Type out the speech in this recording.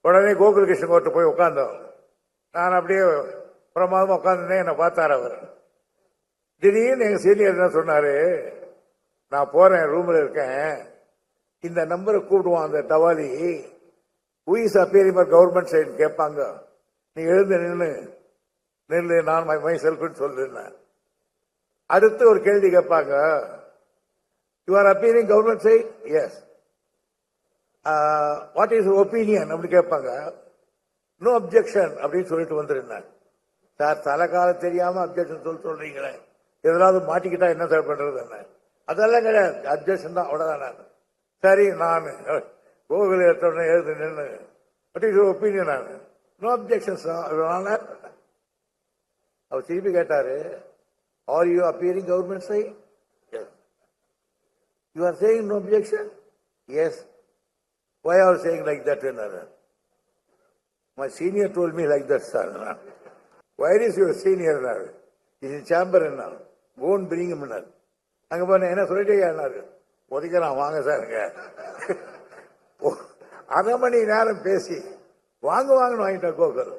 உடனே கோகுல் கிருஷ்ணன் கோர்ட்டு போய் உட்காந்தோம். நான் அப்படியே பிரமாதமா உட்காந்துருந்தேன். என்னை பார்த்தார் அவர். திடீர்னு எங்க சீனியர் என்ன சொன்னாரு, நான் போறேன், ரூம்ல இருக்கேன், இந்த நம்பரை கூப்பிடுவான் அந்த தவாலி, who is appearing for government side கேட்பாங்க, நீ எழுந்து நில்லு நான் மை செல்ஃப்னு சொல்லுன்னா. அடுத்து ஒரு கேள்வி கேட்பாங்க, you are appearing government side, yes, what is opinion அப்படி கேட்பாங்க. நோ அப்ஜெக்ஷன் அப்படின்னு சொல்லிட்டு வந்துருந்தேன். சார் தலைக்கால தெரியாம அப்ஜெக்ஷன் சொல்றீங்களே, எதாவது மாட்டிக்கிட்டா என்ன சார் பண்றது? என்ன அதெல்லாம் கிடையாது, அப்ஜெக்ஷன் தான், அவ்வளவுதான். நான் சரி, நான் கோகுல எடுத்த எழுது நின்று வாட் இஸ் ஒப்பீனியன், நான் நோ அப்ஜெக்ஷன். அவர் திருப்பி கேட்டாரு, are you appearing government side? Yes. You are saying no objection? Yes. Why are you saying like that? My senior told me like that, sir. Where is your senior? He's in chamber now. Go and bring him. அங்க போன என்ன சொல்லிட்டே ஒதுக்கலாம், வாங்க சாருங்க. அரை மணி நேரம் பேசி வாங்கன்னு வாங்கிட்டா கோகுல்.